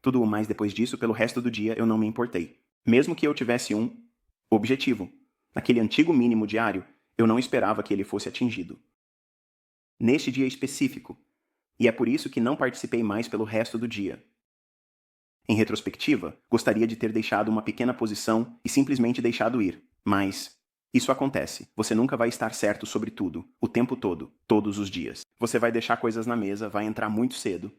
Tudo o mais depois disso, pelo resto do dia, eu não me importei. Mesmo que eu tivesse um objetivo. Naquele antigo mínimo diário, eu não esperava que ele fosse atingido. Neste dia específico. E é por isso que não participei mais pelo resto do dia. Em retrospectiva, gostaria de ter deixado uma pequena posição e simplesmente deixado ir. Mas isso acontece. Você nunca vai estar certo sobre tudo, o tempo todo, todos os dias. Você vai deixar coisas na mesa, vai entrar muito cedo.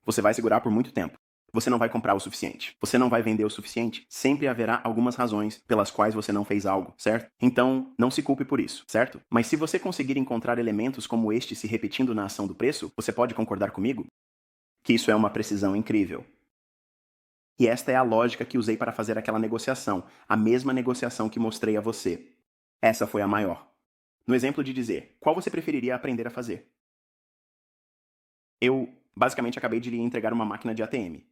Você vai segurar por muito tempo. Você não vai comprar o suficiente. Você não vai vender o suficiente. Sempre haverá algumas razões pelas quais você não fez algo, certo? Então, não se culpe por isso, certo? Mas se você conseguir encontrar elementos como este se repetindo na ação do preço, você pode concordar comigo? Que isso é uma precisão incrível. E esta é a lógica que usei para fazer aquela negociação, a mesma negociação que mostrei a você. Essa foi a maior. No exemplo de dizer, qual você preferiria aprender a fazer? Eu, basicamente, acabei de lhe entregar uma máquina de ATM.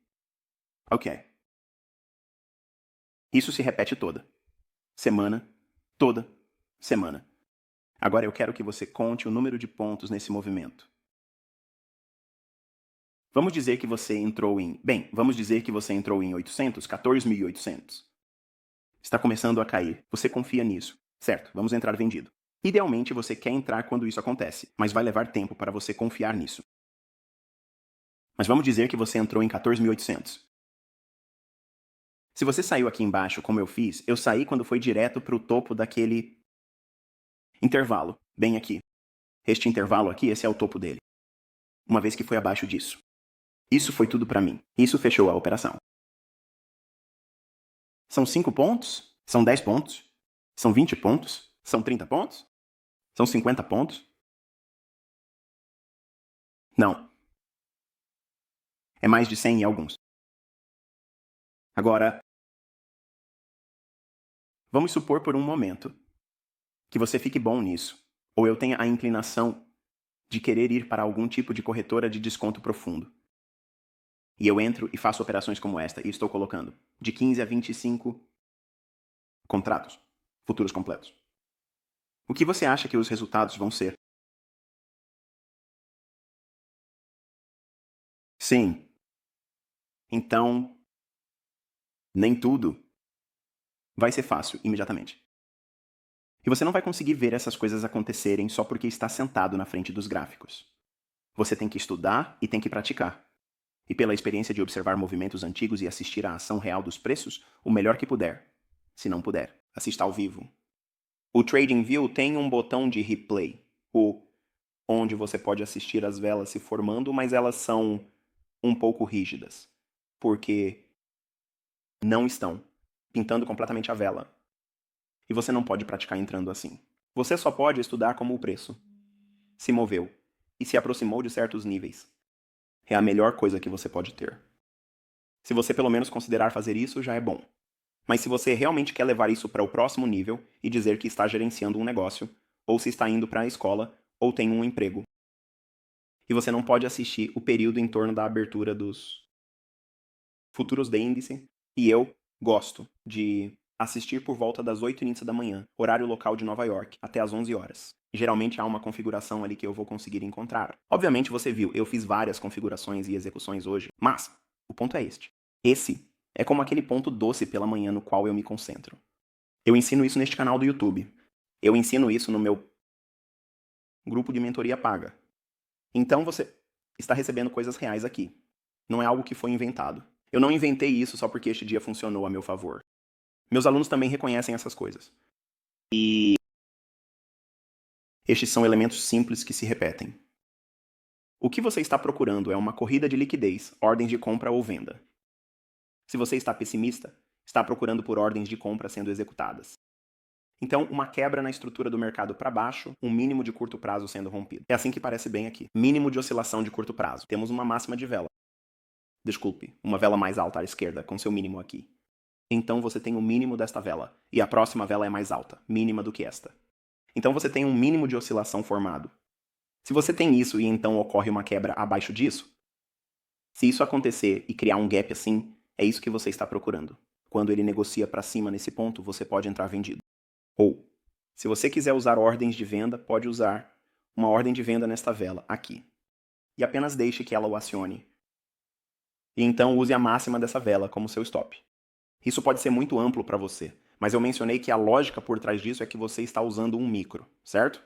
Ok. Isso se repete toda semana. Agora eu quero que você conte o número de pontos nesse movimento. Vamos dizer que você entrou em... vamos dizer que você entrou em 800, 14.800. Está começando a cair. Você confia nisso. Certo, vamos entrar vendido. Idealmente você quer entrar quando isso acontece, mas vai levar tempo para você confiar nisso. Mas vamos dizer que você entrou em 14.800. Se você saiu aqui embaixo, como eu fiz, eu saí quando foi direto para o topo daquele intervalo, bem aqui. Este intervalo aqui, esse é o topo dele. Uma vez que foi abaixo disso. Isso foi tudo para mim. Isso fechou a operação. São 5 pontos? São 10 pontos? São 20 pontos? São 30 pontos? São 50 pontos? Não. É mais de 100 em alguns. Agora, vamos supor por um momento que você fique bom nisso, ou eu tenha a inclinação de querer ir para algum tipo de corretora de desconto profundo. E eu entro e faço operações como esta, e estou colocando de 15 a 25 contratos. futuros completos. O que você acha que os resultados vão ser? Sim. Então, nem tudo vai ser fácil imediatamente. E você não vai conseguir ver essas coisas acontecerem só porque está sentado na frente dos gráficos. Você tem que estudar e tem que praticar. E pela experiência de observar movimentos antigos e assistir à ação real dos preços, o melhor que puder. Se não puder, assista ao vivo. O TradingView tem um botão de replay, onde você pode assistir as velas se formando, mas elas são um pouco rígidas, porque não estão pintando completamente a vela. E você não pode praticar entrando assim. Você só pode estudar como o preço se moveu e se aproximou de certos níveis. É a melhor coisa que você pode ter. Se você pelo menos considerar fazer isso, já é bom. Mas se você realmente quer levar isso para o próximo nível e dizer que está gerenciando um negócio, ou se está indo para a escola, ou tem um emprego, e você não pode assistir o período em torno da abertura dos futuros de índice, e eu gosto de assistir por volta das 8h da manhã, horário local de Nova York, até as 11 horas. Geralmente há uma configuração ali que eu vou conseguir encontrar. Obviamente você viu, eu fiz várias configurações e execuções hoje, mas o ponto é este. Esse é como aquele ponto doce pela manhã no qual eu me concentro. Eu ensino isso neste canal do YouTube. Eu ensino isso no meu grupo de mentoria paga. Então você está recebendo coisas reais aqui. Não é algo que foi inventado. Eu não inventei isso só porque este dia funcionou a meu favor. Meus alunos também reconhecem essas coisas. E estes são elementos simples que se repetem. O que você está procurando é uma corrida de liquidez, ordens de compra ou venda. Se você está pessimista, está procurando por ordens de compra sendo executadas. Então, uma quebra na estrutura do mercado para baixo, um mínimo de curto prazo sendo rompido. É assim que parece bem aqui. Mínimo de oscilação de curto prazo. Temos uma máxima de vela. Desculpe, uma vela mais alta à esquerda, com seu mínimo aqui. Então você tem o mínimo desta vela, e a próxima vela é mais alta, mínima do que esta. Então você tem um mínimo de oscilação formado. Se você tem isso e então ocorre uma quebra abaixo disso, se isso acontecer e criar um gap assim, é isso que você está procurando. Quando ele negocia para cima nesse ponto, você pode entrar vendido. Ou, se você quiser usar ordens de venda, pode usar uma ordem de venda nesta vela, aqui. E apenas deixe que ela o acione. E então use a máxima dessa vela como seu stop. Isso pode ser muito amplo para você, mas eu mencionei que a lógica por trás disso é que você está usando um micro, certo?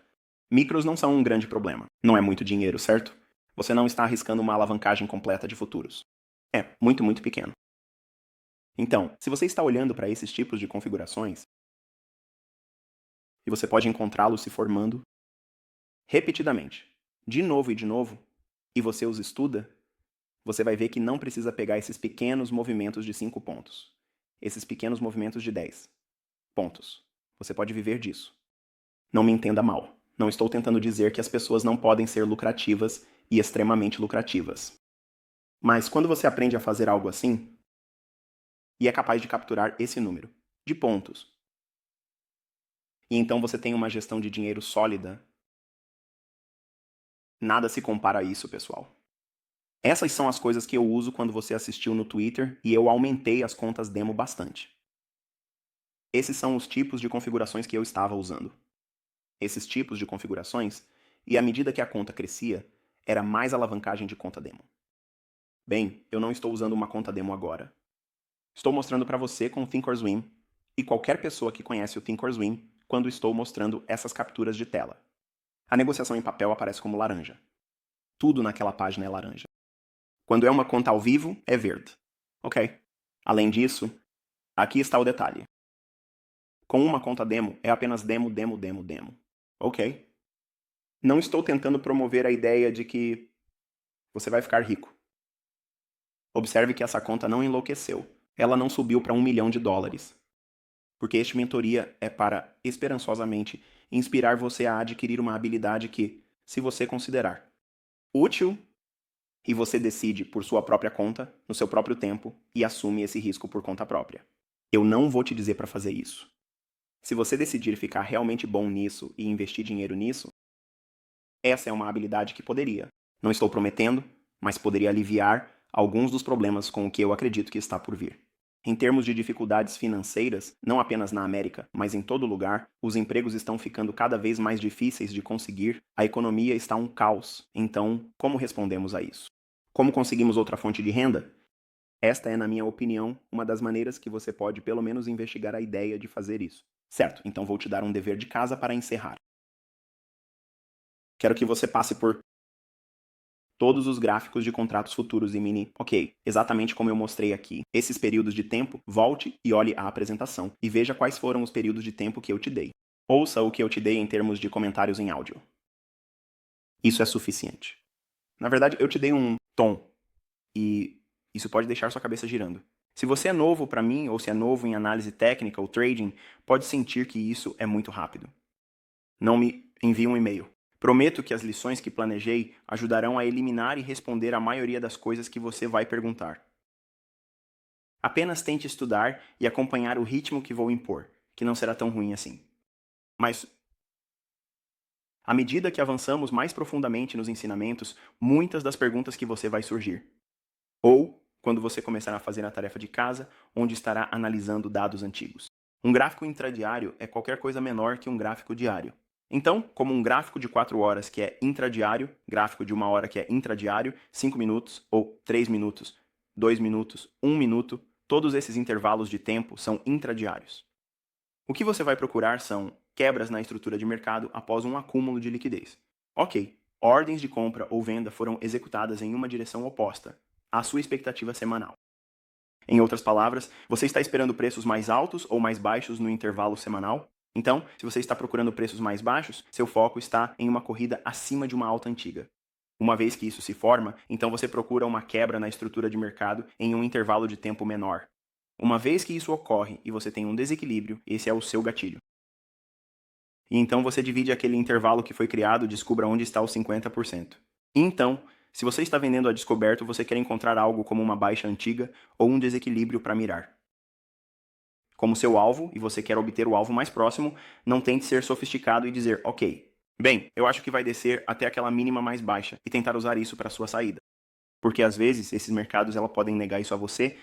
Micros não são um grande problema. Não é muito dinheiro, certo? Você não está arriscando uma alavancagem completa de futuros. É, muito, muito pequeno. Então, se você está olhando para esses tipos de configurações, e você pode encontrá-los se formando repetidamente, de novo, e você os estuda, você vai ver que não precisa pegar esses pequenos movimentos de 5 pontos. Esses pequenos movimentos de 10 pontos. Você pode viver disso. Não me entenda mal. Não estou tentando dizer que as pessoas não podem ser lucrativas e extremamente lucrativas. Mas quando você aprende a fazer algo assim, e é capaz de capturar esse número de pontos, e então você tem uma gestão de dinheiro sólida, nada se compara a isso, pessoal. Essas são as coisas que eu uso quando você assistiu no Twitter e eu aumentei as contas demo bastante. Esses são os tipos de configurações que eu estava usando. Esses tipos de configurações, e à medida que a conta crescia, era mais alavancagem de conta demo. Bem, eu não estou usando uma conta demo agora. Estou mostrando para você com o Thinkorswim e qualquer pessoa que conhece o Thinkorswim quando estou mostrando essas capturas de tela. A negociação em papel aparece como laranja. Tudo naquela página é laranja. Quando é uma conta ao vivo, é verde. Ok. Além disso, aqui está o detalhe. Com uma conta demo, é apenas demo. Ok. Não estou tentando promover a ideia de que você vai ficar rico. Observe que essa conta não enlouqueceu. Ela não subiu para $1 milhão. Porque este mentoria é para, esperançosamente, inspirar você a adquirir uma habilidade que, se você considerar útil, e você decide por sua própria conta, no seu próprio tempo, e assume esse risco por conta própria. Eu não vou te dizer para fazer isso. Se você decidir ficar realmente bom nisso e investir dinheiro nisso, essa é uma habilidade que poderia. Não estou prometendo, mas poderia aliviar alguns dos problemas com o que eu acredito que está por vir. Em termos de dificuldades financeiras, não apenas na América, mas em todo lugar, os empregos estão ficando cada vez mais difíceis de conseguir, a economia está um caos. Então, como respondemos a isso? Como conseguimos outra fonte de renda? Esta é, na minha opinião, uma das maneiras que você pode pelo menos investigar a ideia de fazer isso. Certo, então vou te dar um dever de casa para encerrar. Quero que você passe por todos os gráficos de contratos futuros e mini, ok, exatamente como eu mostrei aqui. Esses períodos de tempo, volte e olhe a apresentação e veja quais foram os períodos de tempo que eu te dei. Ouça o que eu te dei em termos de comentários em áudio. Isso é suficiente. Na verdade, eu te dei um tom e isso pode deixar sua cabeça girando. Se você é novo para mim ou se é novo em análise técnica ou trading, pode sentir que isso é muito rápido. Não me envie um e-mail. Prometo que as lições que planejei ajudarão a eliminar e responder a maioria das coisas que você vai perguntar. Apenas tente estudar e acompanhar o ritmo que vou impor, que não será tão ruim assim. Mas, à medida que avançamos mais profundamente nos ensinamentos, muitas das perguntas que você vai surgir. Ou, quando você começar a fazer a tarefa de casa, onde estará analisando dados antigos. Um gráfico intradiário é qualquer coisa menor que um gráfico diário. Então, como um gráfico de 4 horas que é intradiário, gráfico de 1 hora que é intradiário, 5 minutos, ou 3 minutos, 2 minutos, 1 minuto, todos esses intervalos de tempo são intradiários. O que você vai procurar são quebras na estrutura de mercado após um acúmulo de liquidez. Ok, ordens de compra ou venda foram executadas em uma direção oposta à sua expectativa semanal. Em outras palavras, você está esperando preços mais altos ou mais baixos no intervalo semanal? Então, se você está procurando preços mais baixos, seu foco está em uma corrida acima de uma alta antiga. Uma vez que isso se forma, então você procura uma quebra na estrutura de mercado em um intervalo de tempo menor. Uma vez que isso ocorre e você tem um desequilíbrio, esse é o seu gatilho. E então você divide aquele intervalo que foi criado e descubra onde está os 50%. E então, se você está vendendo a descoberto, você quer encontrar algo como uma baixa antiga ou um desequilíbrio para mirar. Como seu alvo, e você quer obter o alvo mais próximo, não tente ser sofisticado e dizer, ok, bem, eu acho que vai descer até aquela mínima mais baixa e tentar usar isso para sua saída. Porque às vezes esses mercados podem negar isso a você.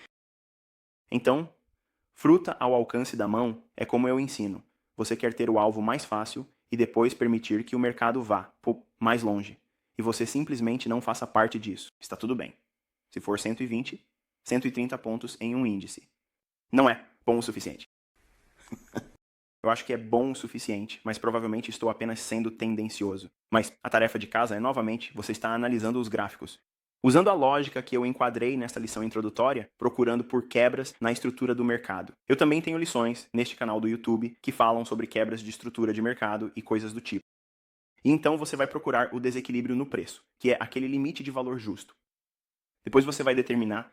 Então, fruta ao alcance da mão é como eu ensino. Você quer ter o alvo mais fácil e depois permitir que o mercado vá mais longe. E você simplesmente não faça parte disso. Está tudo bem. Se for 120, 130 pontos em um índice. Não é bom o suficiente. Eu acho que é bom o suficiente, mas provavelmente estou apenas sendo tendencioso. Mas a tarefa de casa é, novamente, você está analisando os gráficos. Usando a lógica que eu enquadrei nesta lição introdutória, procurando por quebras na estrutura do mercado. Eu também tenho lições neste canal do YouTube que falam sobre quebras de estrutura de mercado e coisas do tipo. E então você vai procurar o desequilíbrio no preço, que é aquele limite de valor justo. Depois você vai determinar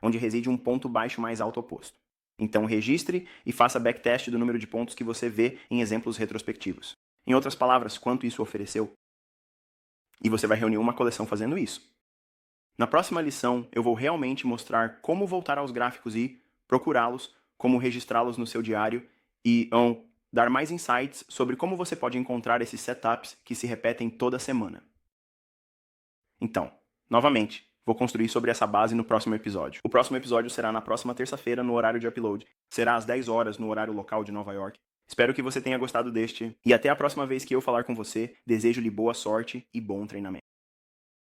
onde reside um ponto baixo mais alto oposto. Então registre e faça backtest do número de pontos que você vê em exemplos retrospectivos. Em outras palavras, quanto isso ofereceu. E você vai reunir uma coleção fazendo isso. Na próxima lição, eu vou realmente mostrar como voltar aos gráficos e procurá-los, como registrá-los no seu diário e dar mais insights sobre como você pode encontrar esses setups que se repetem toda semana. Então, novamente, vou construir sobre essa base no próximo episódio. O próximo episódio será na próxima terça-feira, no horário de upload. Será às 10 horas, no horário local de Nova York. Espero que você tenha gostado deste. E até a próxima vez que eu falar com você, desejo-lhe boa sorte e bom treinamento.